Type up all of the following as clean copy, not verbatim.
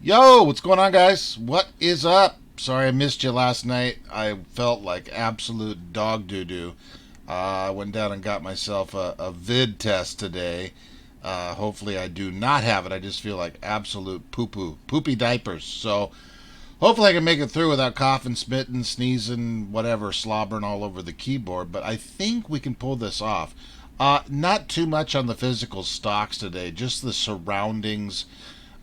Yo, what's going on, guys? What is up? Sorry I missed you last night. I felt like absolute dog doo doo. I went down and got myself a vid test today. Hopefully, I do not have it. I just feel like absolute poo poo, poopy diapers. So, hopefully, I can make it through without coughing, spitting, sneezing, whatever, slobbering all over the keyboard. But I think we can pull this off. Not too much on the physical stocks today, just the surroundings,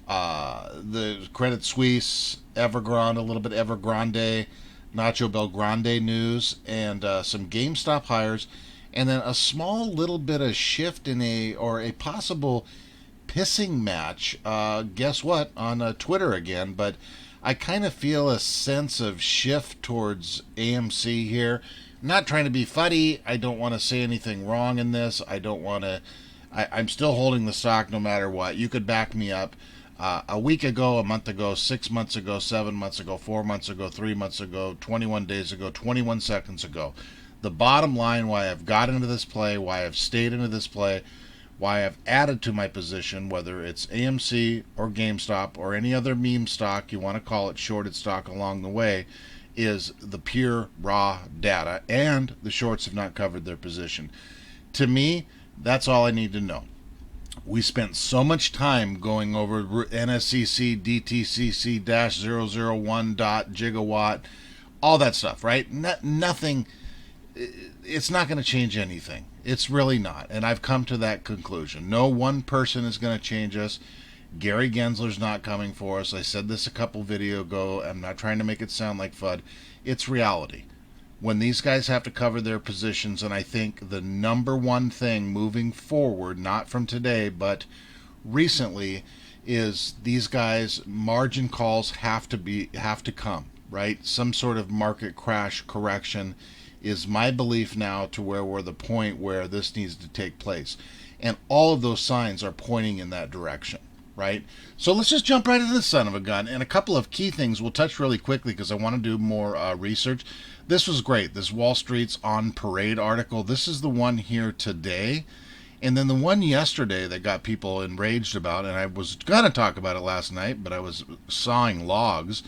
the Credit Suisse, Evergrande, a little bit Evergrande, Nacho Belgrande news, and some GameStop hires, and then a small little bit of shift in a possible pissing match. Guess what? On Twitter again, but I kind of feel a sense of shift towards AMC here. I'm not trying to be funny. I don't want to say anything wrong in this. I don't want to. I'm still holding the stock no matter what. You could back me up. A week ago, a month ago, 6 months ago, 7 months ago, 4 months ago, 3 months ago, 21 days ago, 21 seconds ago. The bottom line why I've got into this play, why I've stayed into this play, why I've added to my position, whether it's AMC or GameStop or any other meme stock you want to call it, shorted stock along the way, is the pure raw data, and the shorts have not covered their position. To me, that's all I need to know. We spent so much time going over NSCC DTCC 001 dot gigawatt, all that stuff, right? Nothing, it's not going to change anything. It's really not. And I've come to that conclusion. No one person is going to change us. Gary Gensler's not coming for us. I said this a couple video ago. I'm not trying to make it sound like FUD. It's reality. When these guys have to cover their positions, and I think the number one thing moving forward, not from today, but recently, is these guys margin calls have to come, right? Some sort of market crash correction is my belief now, to where we're the point where this needs to take place. And all of those signs are pointing in that direction, right? So let's just jump right into the son of a gun. And a couple of key things we'll touch really quickly because I want to do more research. This was great. This Wall Street's on parade article. This is the one here today. And then the one yesterday that got people enraged about, and I was going to talk about it last night, but I was sawing logs,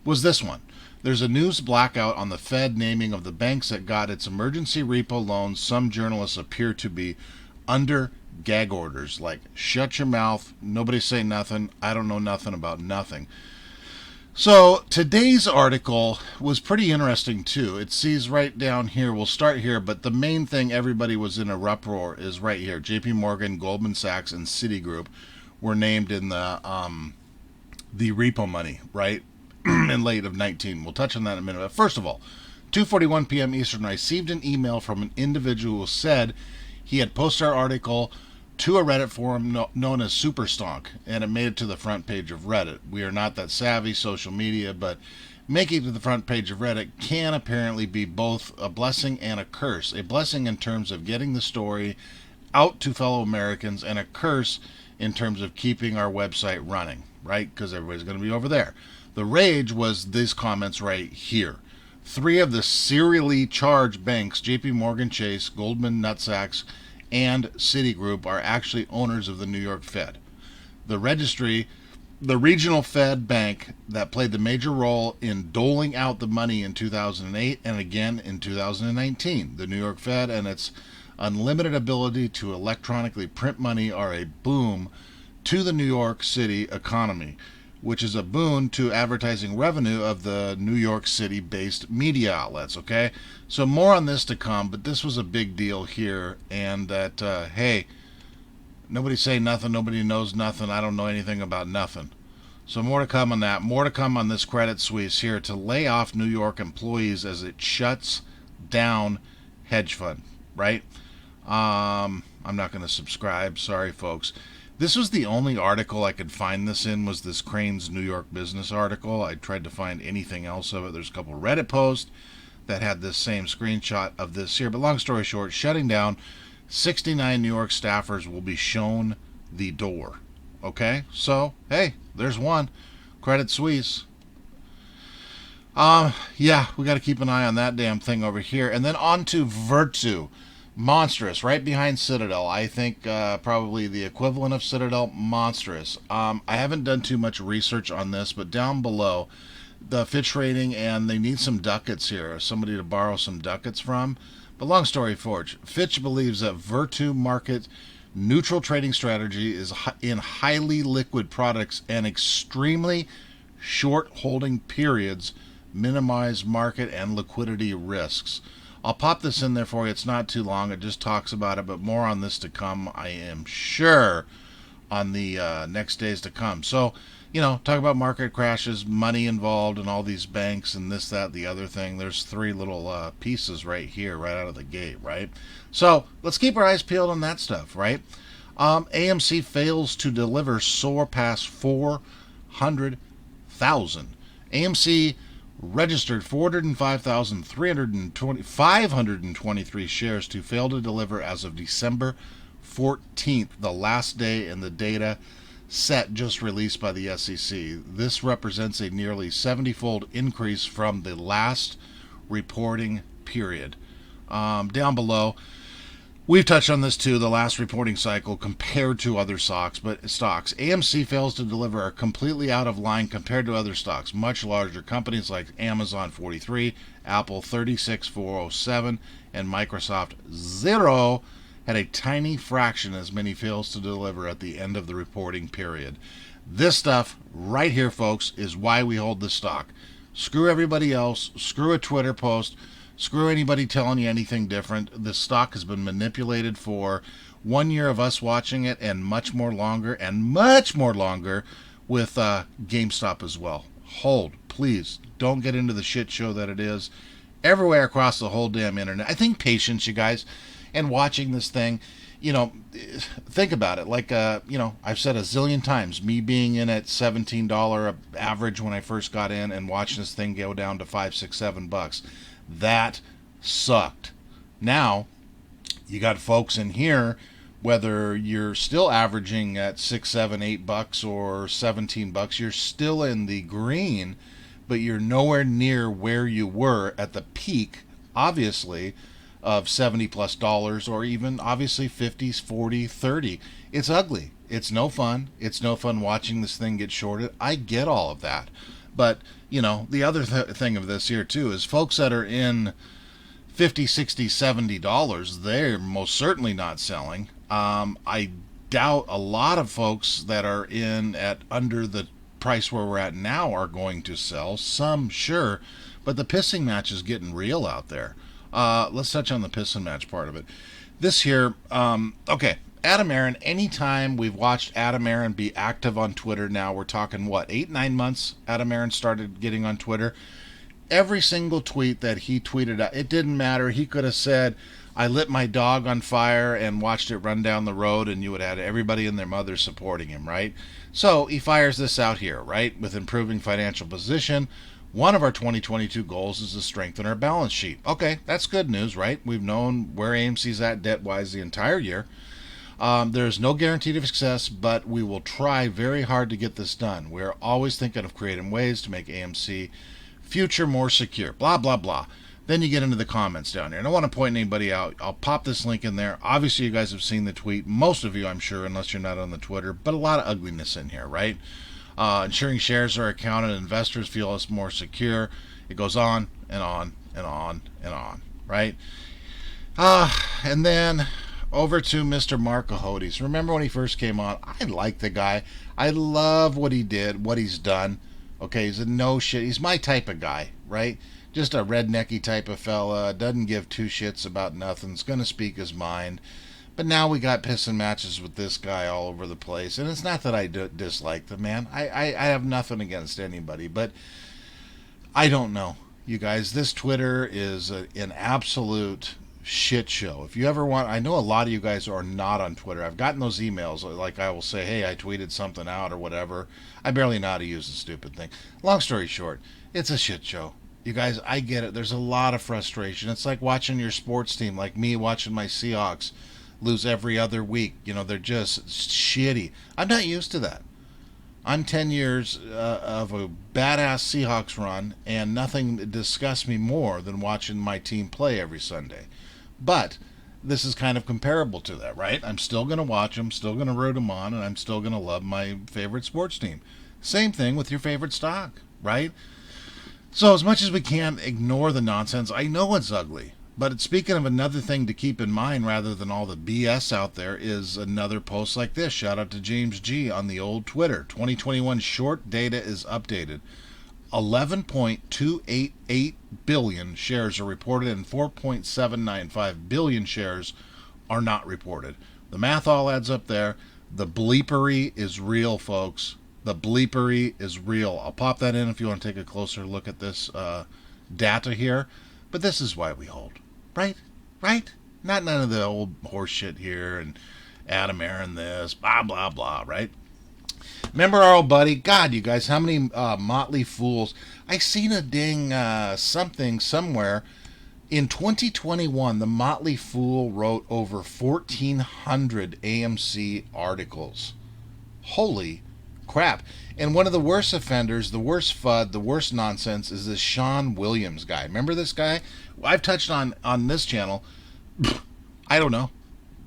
was this one. There's a news blackout on the Fed naming of the banks that got its emergency repo loans. Some journalists appear to be under gag orders, like shut your mouth, nobody say nothing, I don't know nothing about nothing. So today's article was pretty interesting too. It sees right down here, we'll start here, but the main thing everybody was in a uproar is right here. JP Morgan, Goldman Sachs, and Citigroup were named in the repo money, right? In late of 19. We'll touch on that in a minute. But first of all, 2:41 p.m. Eastern, I received an email from an individual who said he had posted our article to a Reddit forum known as Superstonk, and it made it to the front page of Reddit. We are not that savvy social media, but making it to the front page of Reddit can apparently be both a blessing and a curse. A blessing in terms of getting the story out to fellow Americans, and a curse in terms of keeping our website running, right? Because everybody's going to be over there. The rage was these comments right here. 3 of the serially charged banks, JP Morgan Chase, Goldman Sachs, and Citigroup, are actually owners of the New York Fed. The registry, the regional Fed bank that played the major role in doling out the money in 2008 and again in 2019. The New York Fed and its unlimited ability to electronically print money are a boom to the New York City economy, which is a boon to advertising revenue of the New York City-based media outlets, okay? So more on this to come, but this was a big deal here, and that, hey, nobody say nothing, nobody knows nothing, I don't know anything about nothing. So more to come on that. More to come on this Credit Suisse here to lay off New York employees as it shuts down hedge fund, right? I'm not going to subscribe, sorry folks. This was the only article I could find this in, was this Crane's New York Business article. I tried to find anything else of it. There's a couple Reddit posts that had this same screenshot of this here. But long story short, shutting down, 69 New York staffers will be shown the door. Okay? So, hey, there's one. Credit Suisse. Yeah, we got to keep an eye on that damn thing over here. And then on to Virtu. Monstrous, right behind Citadel. I think probably the equivalent of Citadel, monstrous. I haven't done too much research on this, but down below, the Fitch rating, and they need some ducats here, somebody to borrow some ducats from. But long story short, Fitch believes that Virtu market neutral trading strategy is in highly liquid products and extremely short holding periods minimize market and liquidity risks. I'll pop this in there for you. It's not too long. It just talks about it, but more on this to come, I am sure, on the next days to come. So, talk about market crashes, money involved, and all these banks and this, that, the other thing. There's three little pieces right here, right out of the gate, right? So let's keep our eyes peeled on that stuff, right? AMC fails to deliver, soar past 400,000. AMC registered 523 shares to fail to deliver as of December 14th, the last day in the data set just released by the SEC. This represents a nearly 70-fold increase from the last reporting period. Down below, we've touched on this too, the last reporting cycle compared to other stocks. AMC fails to deliver are completely out of line compared to other stocks. Much larger companies like Amazon 43, Apple 36,407, and Microsoft 0 had a tiny fraction as many fails to deliver at the end of the reporting period. This stuff right here, folks, is why we hold this stock. Screw everybody else. Screw a Twitter post. Screw anybody telling you anything different. This stock has been manipulated for 1 year of us watching it and much more longer with GameStop as well. Hold, please. Don't get into the shit show that it is everywhere across the whole damn internet. I think patience, you guys, and watching this thing, think about it. Like, I've said a zillion times, me being in at $17 average when I first got in and watching this thing go down to $5, $6, $7. That sucked. Now, you got folks in here, whether you're still averaging at $6, $7, $8 or $17, you're still in the green, but you're nowhere near where you were at the peak, obviously, of $70+ or even obviously 50s, 40, 30. It's ugly. It's no fun. It's no fun watching this thing get shorted. I get all of that. But, the other thing of this here too is folks that are in $50, $60, $70, they're most certainly not selling. I doubt a lot of folks that are in at under the price where we're at now are going to sell. Some, sure, but the pissing match is getting real out there. Let's touch on the piss and match part of it. This here, okay, Adam Aaron, anytime we've watched Adam Aaron be active on Twitter now, we're talking, 8, 9 months Adam Aaron started getting on Twitter. Every single tweet that he tweeted out, it didn't matter. He could have said, I lit my dog on fire and watched it run down the road, and you would have had everybody and their mother supporting him, right? So he fires this out here, right? With improving financial position, one of our 2022 goals is to strengthen our balance sheet. Okay, that's good news, right? We've known where AMC's at debt-wise the entire year. There's no guarantee of success, but we will try very hard to get this done. We're always thinking of creative ways to make AMC future more secure. Blah, blah, blah. Then you get into the comments down here. And I don't want to point anybody out. I'll pop this link in there. Obviously, you guys have seen the tweet. Most of you, I'm sure, unless you're not on the Twitter. But a lot of ugliness in here, right? Ensuring shares are accounted, investors feel it's more secure. It goes on and on and on and on, right? And then over to Mr. Mark Cahodes. Remember when he first came on? I like the guy. I love what he did, what he's done. Okay, he's a no shit. He's my type of guy, right? Just a rednecky type of fella. Doesn't give two shits about nothing. Is going to speak his mind. But now we got pissing matches with this guy all over the place. And it's not that I dislike the man. I have nothing against anybody. But I don't know, you guys. This Twitter is an absolute shit show. If you ever want, I know a lot of you guys are not on Twitter. I've gotten those emails. Like I will say, hey, I tweeted something out or whatever. I barely know how to use the stupid thing. Long story short, it's a shit show. You guys, I get it. There's a lot of frustration. It's like watching your sports team, like me watching my Seahawks lose every other week. They're just shitty. I'm not used to that. I'm 10 years of a badass Seahawks run, and nothing disgusts me more than watching my team play every Sunday. But this is kind of comparable to that, right? I'm still going to watch them, still going to root them on, and I'm still going to love my favorite sports team. Same thing with your favorite stock, right? So, as much as we can't ignore the nonsense, I know it's ugly. But speaking of another thing to keep in mind rather than all the BS out there is another post like this. Shout out to James G on the old Twitter. 2021 short data is updated. 11.288 billion shares are reported and 4.795 billion shares are not reported. The math all adds up there. The bleepery is real, folks. The bleepery is real. I'll pop that in if you want to take a closer look at this data here. But this is why we hold. Right? Right? Not none of the old horse shit here and Adam Aaron this, blah, blah, blah, right? Remember our old buddy? God, you guys, how many motley fools. I seen a dang something somewhere. In 2021, the Motley Fool wrote over 1,400 AMC articles. Holy crap. And one of the worst offenders, the worst FUD, the worst nonsense is this Sean Williams guy. Remember this guy? I've touched on this channel, I don't know,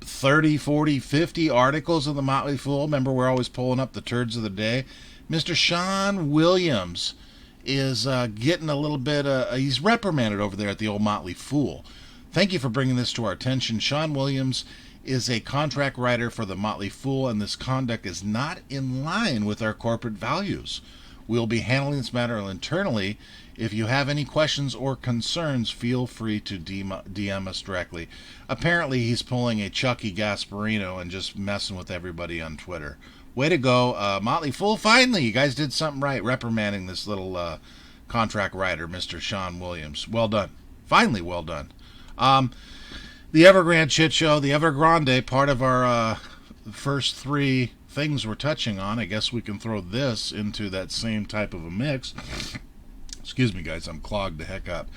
30, 40, 50 articles of the Motley Fool. Remember, we're always pulling up the turds of the day. Mr. Sean Williams is getting a little bit, he's reprimanded over there at the old Motley Fool. Thank you for bringing this to our attention. Sean Williams is a contract writer for the Motley Fool, and this conduct is not in line with our corporate values. We'll be handling this matter internally. If you have any questions or concerns, feel free to DM us directly. Apparently, he's pulling a Chucky Gasparino and just messing with everybody on Twitter. Way to go, Motley Fool. Finally, you guys did something right, reprimanding this little contract writer, Mr. Sean Williams. Well done. Finally, well done. The Evergrande Chit Show, the Evergrande, part of our first three things we're touching on. I guess we can throw this into that same type of a mix. Excuse me, guys, I'm clogged the heck up.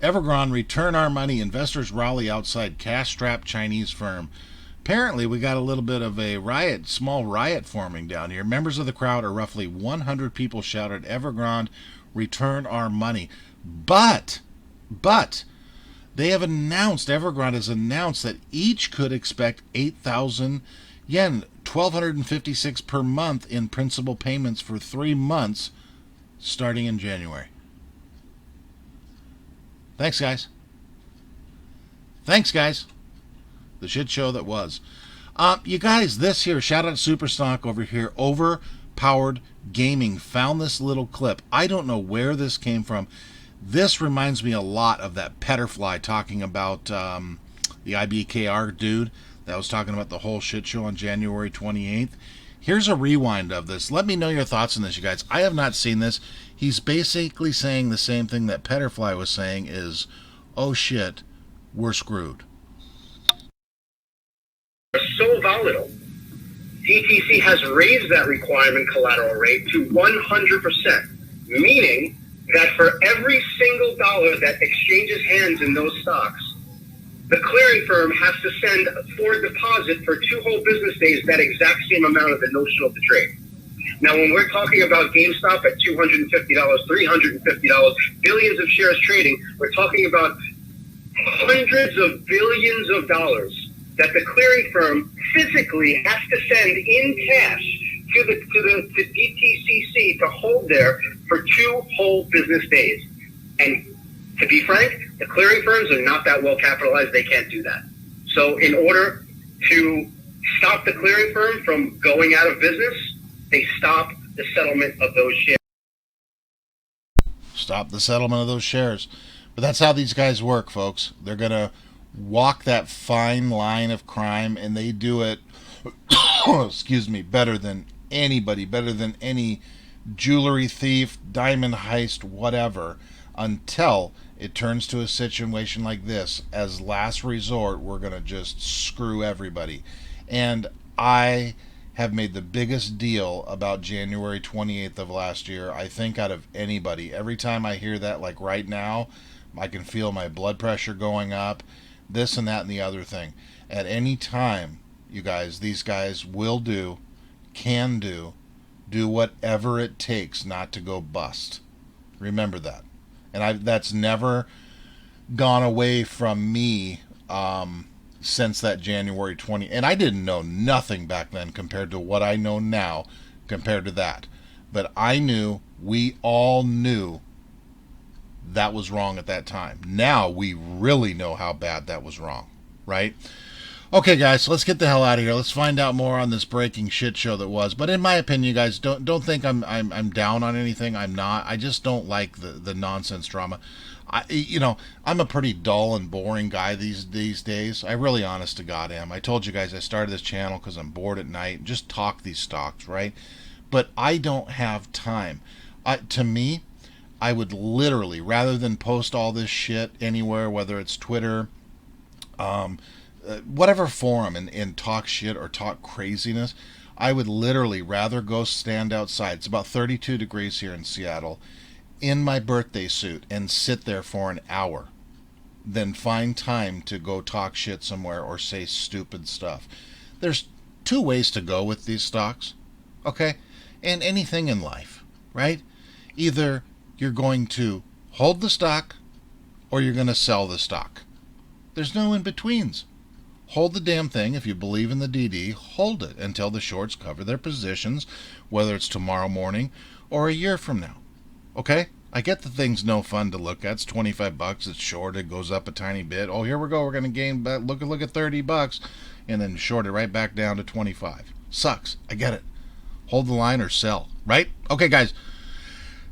Evergrande, return our money. Investors rally outside cash-strapped Chinese firm. Apparently, we got a little bit of a riot, small riot forming down here. Members of the crowd, or roughly 100 people, shouted, Evergrande, return our money. But, they have announced, Evergrande has announced that each could expect 8,000 yen, 1,256 per month in principal payments for 3 months starting in January. Thanks, guys. Thanks, guys. The shit show that was. You guys, this here, shout out to Superstock over here, Overpowered Gaming, found this little clip. I don't know where this came from. This reminds me a lot of that Petterfly talking about the IBKR dude that was talking about the whole shit show on January 28th. Here's a rewind of this. Let me know your thoughts on this, you guys. I have not seen this. He's basically saying the same thing that Petterfly was saying is, oh shit, we're screwed. So volatile. DTC has raised that requirement collateral rate to 100%, meaning that for every single dollar that exchanges hands in those stocks, the clearing firm has to send for deposit for 2 whole business days that exact same amount of the notional of the trade. Now, when we're talking about GameStop at $250, $350, billions of shares trading, we're talking about hundreds of billions of dollars that the clearing firm physically has to send in cash to DTCC to hold there for 2 whole business days. And to be frank, the clearing firms are not that well capitalized. They can't do that. So in order to stop the clearing firm from going out of business, they stop the settlement of those shares. Stop the settlement of those shares. But that's how these guys work, folks. They're going to walk that fine line of crime, and they do it, excuse me, better than anybody, better than any jewelry thief, diamond heist, whatever, until it turns to a situation like this. As last resort, we're going to just screw everybody. And I have made the biggest deal about January 28th of last year, I think, out of anybody. Every time I hear that, like right now, I can feel my blood pressure going up, this and that and the other thing. At any time, you guys, these guys will do, can do whatever it takes not to go bust. Remember that. And that's never gone away from me since that January 20. And I didn't know nothing back then compared to what I know now compared to that. But I knew, we all knew that was wrong at that time. Now we really know how bad that was wrong, right? Okay, guys, so let's get the hell out of here. Let's find out more on this breaking shit show that was. But in my opinion, you guys, don't think I'm down on anything. I'm not. I just don't like the nonsense drama. I'm a pretty dull and boring guy these days. I really, honest to God, am. I told you guys I started this channel because I'm bored at night and just talk these stocks, right? But I don't have time. To me, I would literally, rather than post all this shit anywhere, whether it's Twitter, whatever forum, and talk shit or talk craziness, I would literally rather go stand outside. It's about 32 degrees here in Seattle, in my birthday suit, and sit there for an hour than find time to go talk shit somewhere or say stupid stuff. There's two ways to go with these stocks, okay? And anything in life, right? Either you're going to hold the stock or you're going to sell the stock. There's no in-betweens. Hold the damn thing. If you believe in the DD, hold it until the shorts cover their positions, whether it's tomorrow morning or a year from now. Okay? I get the thing's no fun to look at. It's $25. It's short. It goes up a tiny bit. Oh, here we go. We're going to gain back. Look at $30, and then short it right back down to 25. Sucks. I get it. Hold the line or sell. Right? Okay, guys.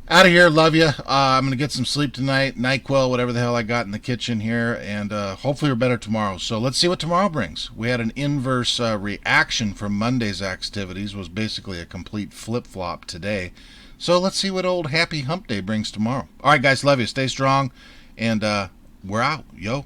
Out of here. Love you. I'm going to get some sleep tonight. NyQuil, whatever the hell I got in the kitchen here. And hopefully we're better tomorrow. So let's see what tomorrow brings. We had an inverse reaction from Monday's activities. Was basically a complete flip-flop today. So let's see what old Happy Hump Day brings tomorrow. All right, guys. Love you. Stay strong. And we're out. Yo.